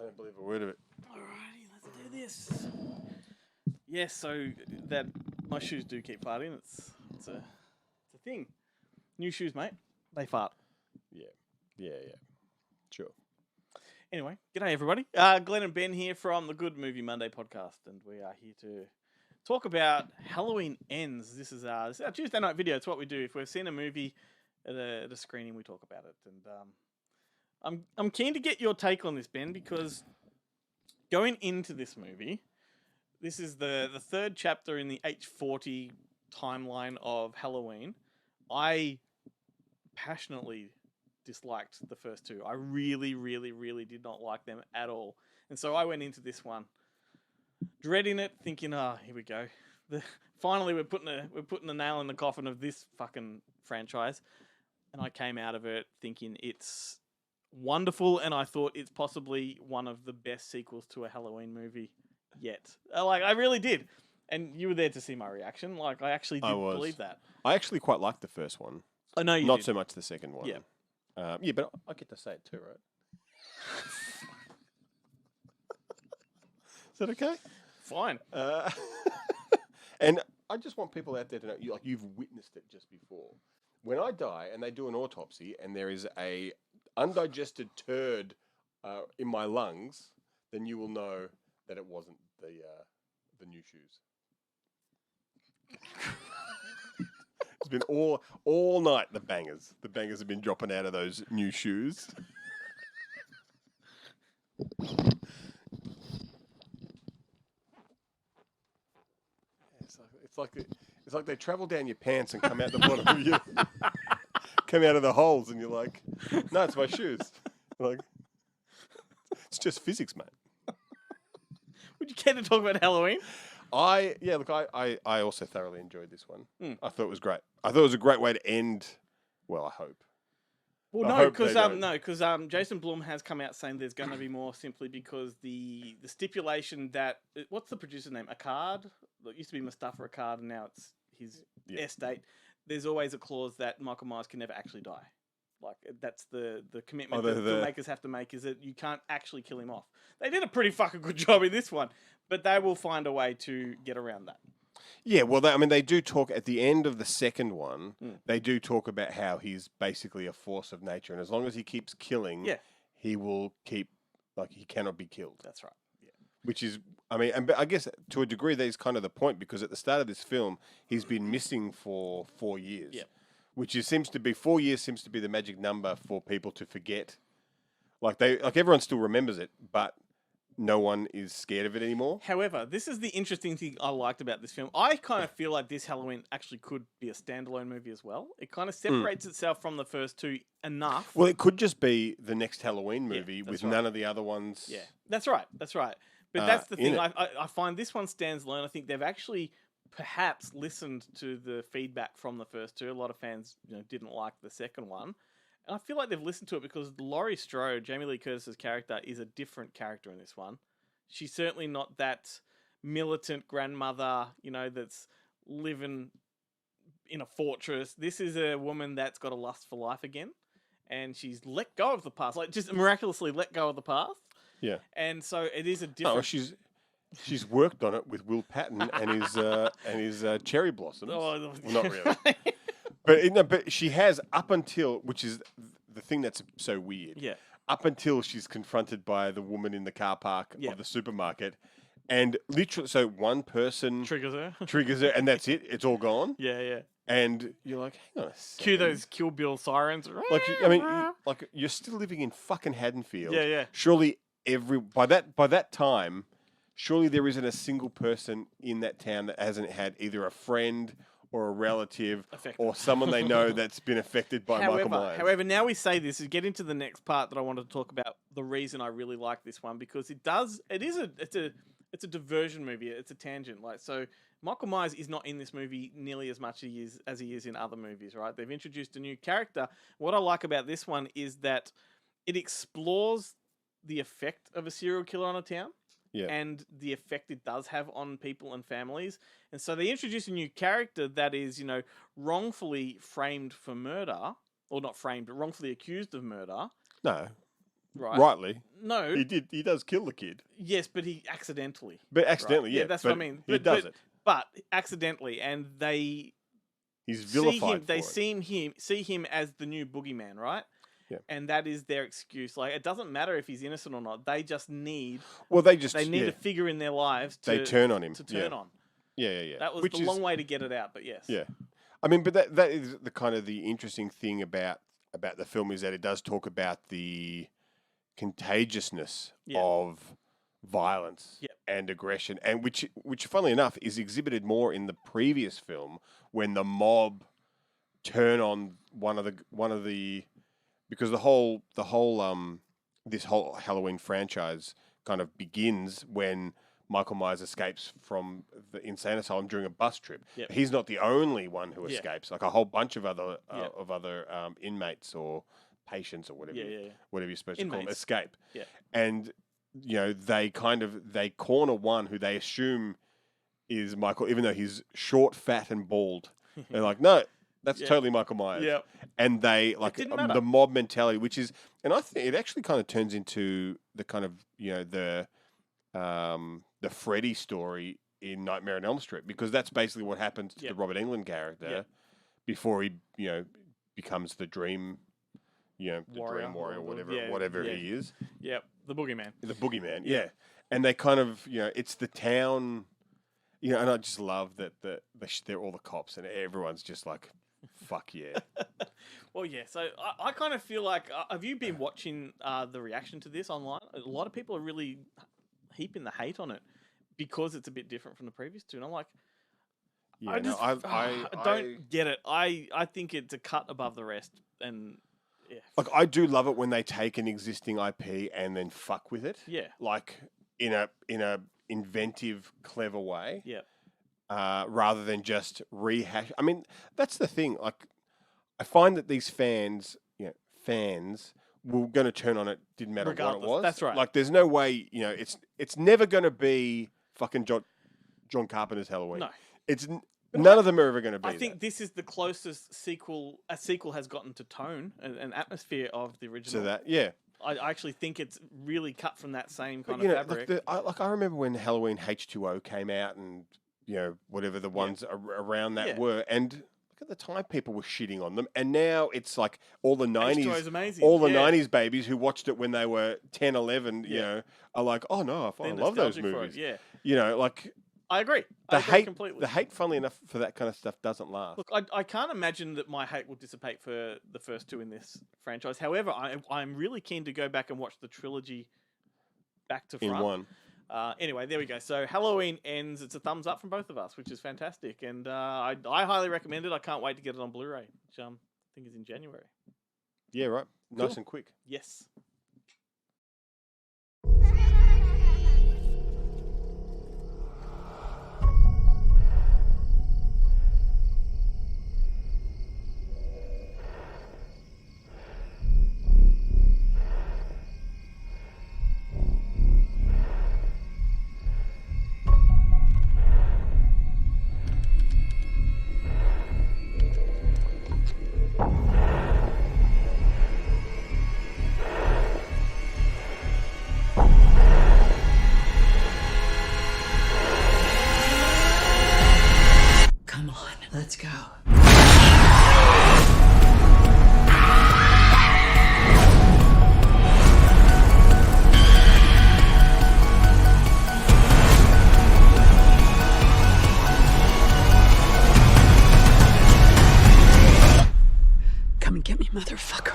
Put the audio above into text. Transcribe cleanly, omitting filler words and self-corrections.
don't believe a word of it. Alrighty, let's do this. Yes, so that my shoes do keep farting. It's a thing. New shoes, mate. They fart. Yeah. Sure. Anyway, g'day everybody. Glenn and Ben here from the Good Movie Monday podcast, and we are here to talk about Halloween Ends. This is our Tuesday night video. It's what we do. If we've seen a movie at a screening, we talk about it. And I'm keen to get your take on this, Ben, because going into this movie, this is the third chapter in the H40 timeline of Halloween. I passionately disliked the first two. I really did not like them at all. And so I went into this one dreading it, thinking, here we go. Finally we're putting a nail in the coffin of this fucking franchise. And I came out of it thinking it's wonderful, and I thought it's possibly one of the best sequels to a Halloween movie yet. I really did. And you were there to see my reaction. I actually did believe that. I actually quite liked the first one. I know you Not did. so much the second one. Yeah. Yeah, but I get to say it too, right? Is that okay? Fine. And I just want people out there to know, you've witnessed it just before. When I die and they do an autopsy and there is a undigested turd in my lungs, then you will know that it wasn't the new shoes. It's been all night, the bangers. The bangers have been dropping out of those new shoes. It's like they travel down your pants and come out the bottom of you. Come out of the holes, and you're like, no, it's my shoes. Like, it's just physics, mate. Would you care to talk about Halloween? I also thoroughly enjoyed this one. I thought it was great. I thought it was a great way to end. Well, I hope. Well, I no, hope they because Jason Blum has come out saying there's going to be more, simply because the stipulation that what's the producer's name? Akkad? It used to be Mustafa Akkad, and now it's his estate. There's always a clause that Michael Myers can never actually die. That's the commitment that filmmakers have to make, is that you can't actually kill him off. They did a pretty fucking good job in this one, but they will find a way to get around that. Yeah, well, they do talk at the end of the second one. They do talk about how he's basically a force of nature, and as long as he keeps killing, he will keep, he cannot be killed. That's right. Yeah. Which is, but I guess to a degree that is kind of the point, because at the start of this film, he's been missing for 4 years. Yeah. Which 4 years seems to be the magic number for people to forget. Everyone still remembers it, but no one is scared of it anymore. However, this is the interesting thing I liked about this film. I kind of feel like this Halloween actually could be a standalone movie as well. It kind of separates itself from the first two enough. Well, it could just be the next Halloween movie with none of the other ones. Yeah, that's right. But that's the thing. I find this one stands alone. I think they've actually perhaps listened to the feedback from the first two. A lot of fans didn't like the second one. And I feel like they've listened to it because Laurie Strode, Jamie Lee Curtis's character, is a different character in this one. She's certainly not that militant grandmother, that's living in a fortress. This is a woman that's got a lust for life again. And she's let go of the past. Just miraculously let go of the past. Yeah. And so it is a different... Oh, she's worked on it with Will Patton and his cherry blossoms. Oh, well, not really. But she has, up until, which is the thing that's so weird. Yeah. Up until she's confronted by the woman in the car park of the supermarket, and literally, so one person triggers her, and that's it. It's all gone. Yeah. And you're like, hang on a second. Cue those Kill Bill sirens. You're still living in fucking Haddonfield. Yeah. Surely by that time, surely there isn't a single person in that town that hasn't had either a friend or a relative or someone they know that's been affected by Michael Myers. However, now we say this, is get into the next part that I wanted to talk about, the reason I really like this one, because it's a diversion movie. It's a tangent. So Michael Myers is not in this movie nearly as much as he is in other movies, right? They've introduced a new character. What I like about this one is that it explores the effect of a serial killer on a town. Yeah. And the effect it does have on people and families. And so they introduce a new character that is, wrongfully framed for murder, or not framed, but wrongfully accused of murder. No. right? Rightly, No. he does kill the kid, Yes, but he accidentally. but accidentally, Yeah, yeah. that's but what I mean. He does it. But accidentally, and they He's see vilified him. They for it. see him as the new boogeyman, right? Yeah. And that is their excuse. Like, it doesn't matter if he's innocent or not. They just need. Well, they just They need yeah, a figure in their lives to they turn on him. to turn yeah. on. Yeah. That was Which the is, long way to get it out, but yes. Yeah, I mean, but that is the kind of the interesting thing about the film is that it does talk about the contagiousness Yeah. of violence Yep. and aggression, and which, funnily enough, is exhibited more in the previous film when the mob turn on one of the because the whole this whole Halloween franchise kind of begins when Michael Myers escapes from the insane asylum during a bus trip. Yep. He's not the only one who Yeah. escapes. Like a whole bunch of other Yep. inmates or patients or whatever Yeah. whatever you're supposed to call them Inmates. escape. Yeah. And they corner one who they assume is Michael, even though he's short, fat, and bald. They're like, no, that's Yeah. totally Michael Myers. Yeah. And they like didn't matter. the mob mentality, which is, and I think it actually kind of turns into the kind of the Freddy story in Nightmare on Elm Street, because that's basically what happens to Yep. the Robert Englund character Yep. before he becomes the dream, the Warrior dream warrior, or whatever yeah. he is, Yep. The boogeyman. the boogeyman. Yeah. Yeah, and they kind of it's the town. And I just love that they're all the cops and everyone's just like, fuck yeah. Well, yeah. So I kind of feel like, have you been watching the reaction to this online? A lot of people are really heaping the hate on it because it's a bit different from the previous two. And I'm like, Yeah, I just I don't get it. I think it's a cut above the rest, and yeah, like I do love it when they take an existing IP and then fuck with it, yeah, like in a inventive, clever way, yeah, rather than just rehash. I mean, that's the thing. Like, I find that these fans were going to turn on it. Didn't matter what it Regardless, was. that's right. Like, there's no way. It's never going to be fucking John Carpenter's Halloween. no. It's none of them are ever going to be. I think that. this is the closest sequel a sequel has gotten to tone and atmosphere of the original. So that, yeah. I actually think it's really cut from that same But, kind of fabric. I remember when Halloween H2O came out, and whatever the ones around that Yeah. were, and look at the time people were shitting on them, and now it's like all the H2O is '90s, amazing. all the Yeah. '90s babies who watched it when they were 10, 11, Yeah. are like, oh no, I They're love those nostalgic for it, movies. Yeah, Like I agree. the I agree hate, completely. the hate, funnily enough, for that kind of stuff doesn't last. Look, I can't imagine that my hate will dissipate for the first two in this franchise. However, I'm really keen to go back and watch the trilogy back to front. In one. Anyway, there we go. So Halloween Ends. It's a thumbs up from both of us, which is fantastic. And I highly recommend it. I can't wait to get it on Blu-ray, which I think is in January. Yeah, right. Nice Cool. and quick. Yes. Come on, let's go. Come and get me, motherfucker.